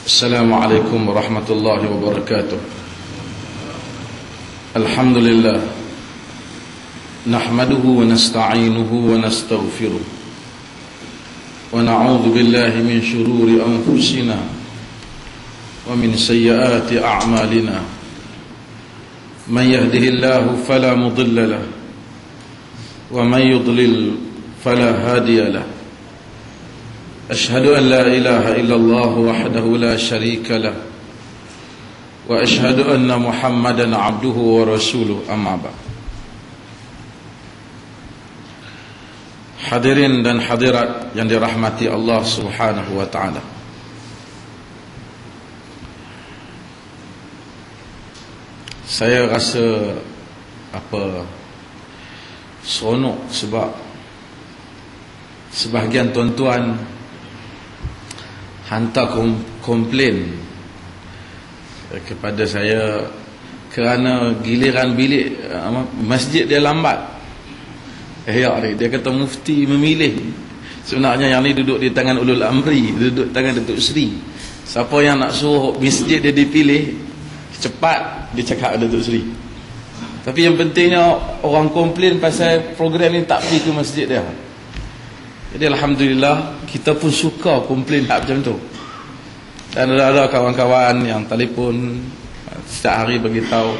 السلام عليكم ورحمة الله وبركاته. الحمد لله نحمده ونستعينه ونستغفره ونعوذ بالله من شرور أنفسنا ومن سيئات أعمالنا. من يهده الله فلا مضل له ومن يضلل فلا هادي له. أشهد أن لا إله إلا الله وحده لا شريك له وأشهد أن محمدا عبده ورسوله. أما بعد. Hadirin dan hadirat yang dirahmati Allah Subhanahu wa taala. Saya rasa seronok sebab sebahagian tuan-tuan hantar komplain kepada saya kerana giliran bilik masjid dia lambat. Dia kata mufti memilih. Sebenarnya yang ni duduk di tangan ulul amri, duduk tangan Datuk Seri. Siapa yang nak suruh masjid dia dipilih cepat, dia cakap Datuk Seri. Tapi yang pentingnya orang komplain pasal program ni tak pergi ke masjid dia. Jadi Alhamdulillah kita pun suka komplain macam tu. Dan ada kawan-kawan yang telefon setiap hari beritahu,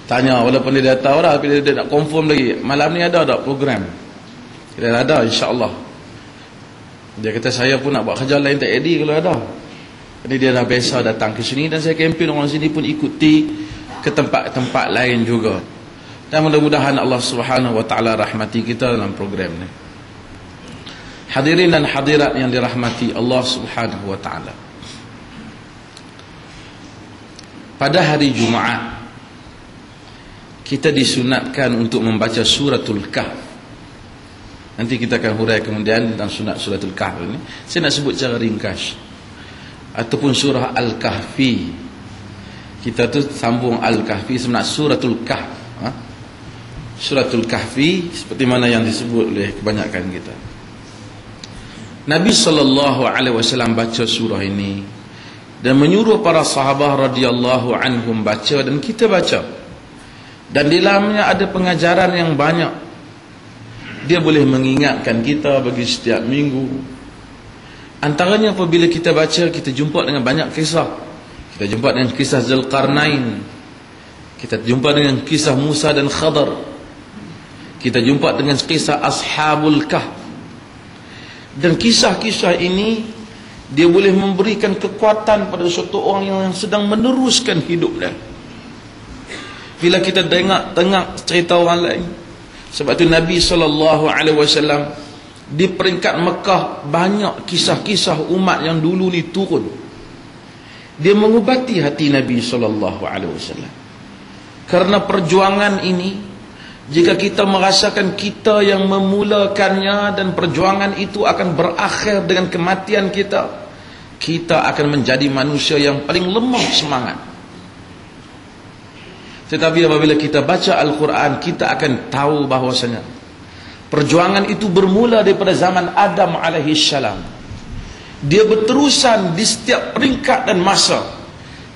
tanya walaupun dia dah tahu dah, tapi dia nak confirm lagi, malam ni ada tak program? Dia ada, insya-Allah. Dia kata saya pun nak buat kerja lain tak edit kalau ada. Jadi dia dah biasa datang ke sini dan saya kempen orang sini pun ikuti ke tempat-tempat lain juga. Dan mudah-mudahan Allah Subhanahu wa taala rahmati kita dalam program ni. Hadirin dan hadirat yang dirahmati Allah Subhanahu wa taala. Pada hari Jumaat kita disunatkan untuk membaca suratul Kahf. Nanti kita akan hurai kemudian tentang sunat suratul Kahf ini. Saya nak sebut secara ringkas. Ataupun surah Al-Kahfi. Kita tu sambung Al-Kahfi sebenarnya suratul Kahf. Suratul Kahfi seperti mana yang disebut oleh kebanyakan kita. Nabi SAW baca surah ini dan menyuruh para sahabat radhiyallahu anhum baca dan kita baca. Dan di dalamnya ada pengajaran yang banyak. Dia boleh mengingatkan kita bagi setiap minggu. Antaranya apabila kita baca, kita jumpa dengan banyak kisah. Kita jumpa dengan kisah Zulkarnain. Kita jumpa dengan kisah Musa dan Khadar. Kita jumpa dengan kisah Ashabul Kahf. Dan kisah-kisah ini dia boleh memberikan kekuatan pada suatu orang yang sedang meneruskan hidupnya. Bila kita tengok cerita orang lain. Sebab itu Nabi SAW di peringkat Mekah banyak kisah-kisah umat yang dulu ni turun. Dia mengubati hati Nabi SAW. Karena perjuangan ini, jika kita merasakan kita yang memulakannya dan perjuangan itu akan berakhir dengan kematian kita, kita akan menjadi manusia yang paling lemah semangat. Tetapi apabila kita baca Al-Quran, kita akan tahu bahawasanya perjuangan itu bermula daripada zaman Adam alaihissalam. Dia berterusan di setiap peringkat dan masa.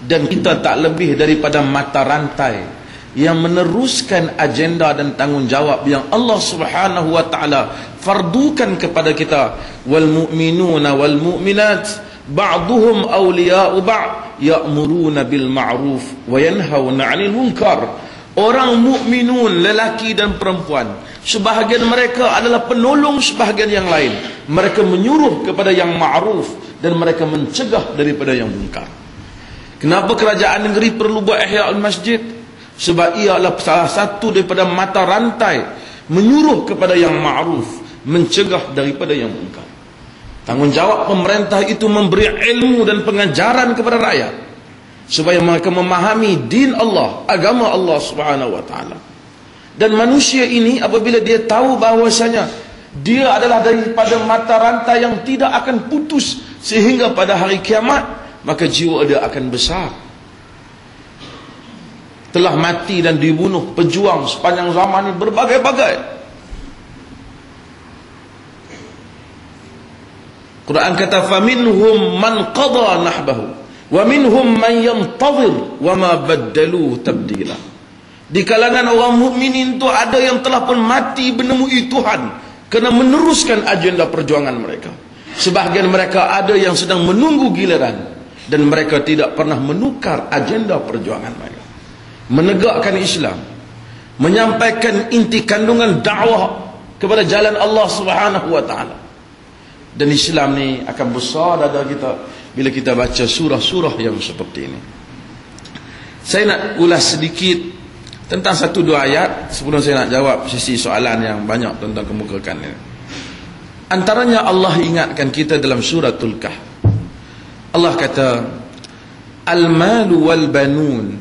Dan kita tak lebih daripada mata rantai yang meneruskan agenda dan tanggungjawab yang Allah Subhanahu wa taala fardukan kepada kita. Wal mu'minuna wal mu'minat ba'duhum awliya'u ba'd ya'muruna bil ma'ruf wa yanhauna 'anil munkar. Orang mukminun lelaki dan perempuan, sebahagian mereka adalah penolong sebahagian yang lain. Mereka menyuruh kepada yang ma'ruf dan mereka mencegah daripada yang munkar. Kenapa kerajaan negeri perlu buat ihya' al-masjid? Sebab ia adalah salah satu daripada mata rantai menyuruh kepada yang ma'ruf, mencegah daripada yang munkar. Tanggungjawab pemerintah itu memberi ilmu dan pengajaran kepada rakyat supaya mereka memahami din Allah, agama Allah Subhanahu wa taala. Dan manusia ini apabila dia tahu bahawasanya dia adalah daripada mata rantai yang tidak akan putus sehingga pada hari kiamat, maka jiwa dia akan besar. Telah mati dan dibunuh pejuang sepanjang zaman ini berbagai-bagai. Quran kata faminhum man qada nahbahu Wa minhum man yantazir wa ma baddalu tabdila. Di kalangan orang mukminin itu ada yang telah pun mati menemui Tuhan kerana meneruskan agenda perjuangan mereka. Sebahagian mereka ada yang sedang menunggu giliran dan mereka tidak pernah menukar agenda perjuangan mereka. Menegakkan Islam, menyampaikan inti kandungan dakwah kepada jalan Allah Subhanahu wa taala. Dan Islam ni akan besar dada kita bila kita baca surah-surah yang seperti ini. Saya nak ulas sedikit tentang satu dua ayat sebelum saya nak jawab sisi soalan yang banyak tentang kemukakan ini. Antaranya Allah ingatkan kita dalam suratul Kahf. Allah kata, al-malu wal banun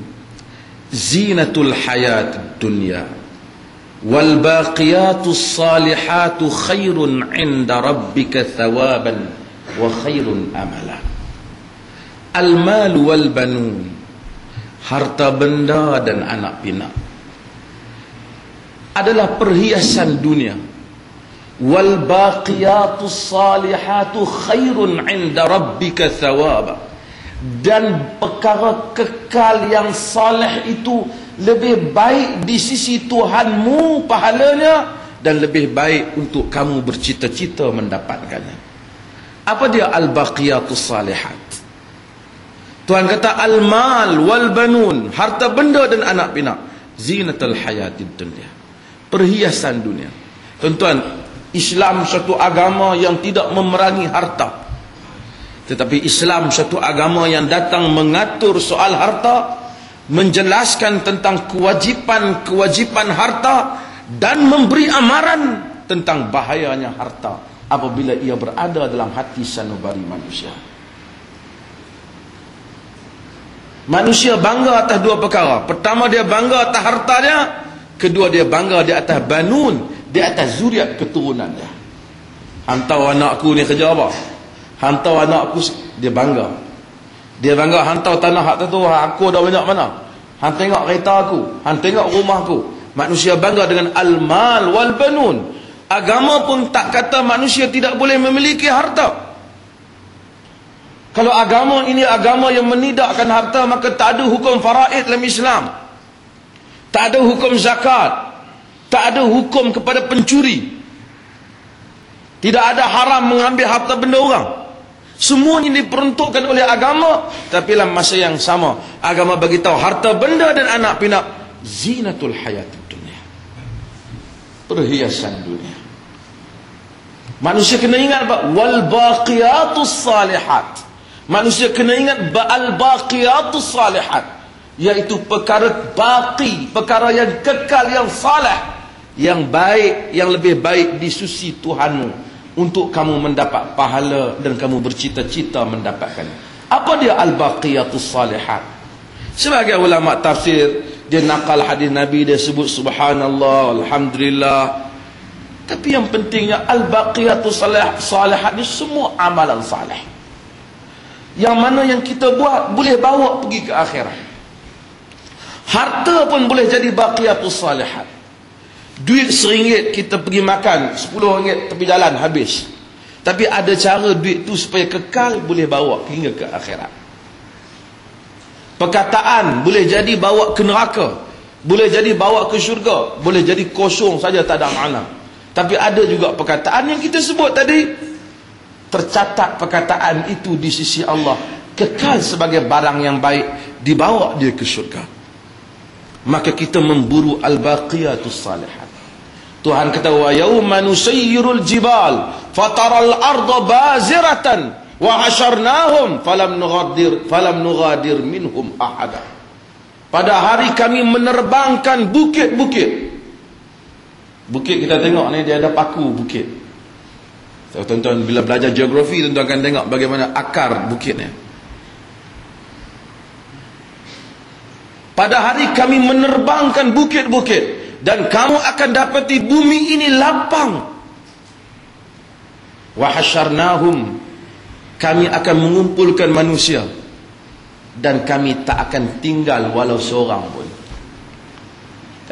zinatul hayatid dunya wal baqiyatus salihatu khairun 'inda rabbika thawaban wa khairun amala. Al-malu wal banun, harta benda dan anak pinak, adalah perhiasan dunia. Wal baqiyatus salihatu khairun 'inda rabbika thawaba, dan perkara kekal yang saleh itu lebih baik di sisi Tuhanmu pahalanya dan lebih baik untuk kamu bercita-cita mendapatkannya. Apa dia al-baqiyatus salihat? Tuhan kata al-mal wal banun, harta benda dan anak pinak, zinatul hayatid dunya, perhiasan dunia. Tuan-tuan, Islam satu agama yang tidak memerangi harta. Tetapi Islam satu agama yang datang mengatur soal harta, menjelaskan tentang kewajipan-kewajipan harta dan memberi amaran tentang bahayanya harta apabila ia berada dalam hati sanubari manusia. Manusia bangga atas dua perkara. Pertama, dia bangga atas hartanya. Kedua, dia bangga di atas banun, di atas zuriat keturunan dia. Hantar anakku ni kerja apa? Hantar anakku, dia bangga. Dia bangga hantar tanah hak tu, aku dah banyak mana? Han tengok kereta aku, han tengok rumah aku. Manusia bangga dengan al-mal wal banun. Agama pun tak kata manusia tidak boleh memiliki harta. Kalau agama ini agama yang menidakkan harta, maka tak ada hukum faraid dalam Islam. Tak ada hukum zakat. Tak ada hukum kepada pencuri. Tidak ada haram mengambil harta benda orang. Semua ini diperuntukkan oleh agama. Tapi dalam masa yang sama, agama bagi tahu harta benda dan anak pinak zinatul hayatid dunia, perhiasan dunia. Manusia kena ingat wal baqiyatus salihat. Manusia kena ingat al-baqiyatus salihat, iaitu perkara baqi, perkara yang kekal, yang salih, yang baik, yang lebih baik di sisi Tuhanmu, untuk kamu mendapat pahala dan kamu bercita-cita mendapatkan. Apa dia al-baqiyatus salihat? Sebagai ulama tafsir, dia nakal hadis Nabi, dia sebut subhanallah, alhamdulillah. Tapi yang pentingnya al-baqiyatus salihat ni semua amalan salih, yang mana yang kita buat boleh bawa pergi ke akhirat. Harta pun boleh jadi baqiyatus salihat. Duit RM1 kita pergi makan, RM10 tepi jalan habis. Tapi ada cara duit tu supaya kekal, boleh bawa hingga ke akhirat. Perkataan boleh jadi bawa ke neraka, boleh jadi bawa ke syurga, boleh jadi kosong saja, tak ada makna. Tapi ada juga perkataan yang kita sebut tadi, tercatat perkataan itu di sisi Allah, kekal sebagai barang yang baik, dibawa dia ke syurga. Maka kita memburu al-baqiyatus salihat. Tuhan kata, wa yawma nusayyirul jibal fataral arda baziratan wa hasyarnahum falam nughadir minhum ahada. Pada hari kami menerbangkan bukit-bukit. Bukit kita tengok ni, dia ada paku bukit. So, tuan-tuan bila belajar geografi, tuan-tuan akan tengok bagaimana akar bukitnya. Pada hari kami menerbangkan bukit-bukit, dan kamu akan dapati bumi ini lapang. Wa hasyarnahum, kami akan mengumpulkan manusia, dan kami tak akan tinggal walau seorang pun.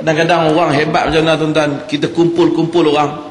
Kadang-kadang orang hebat macam mana tuan-tuan, kita kumpul-kumpul orang,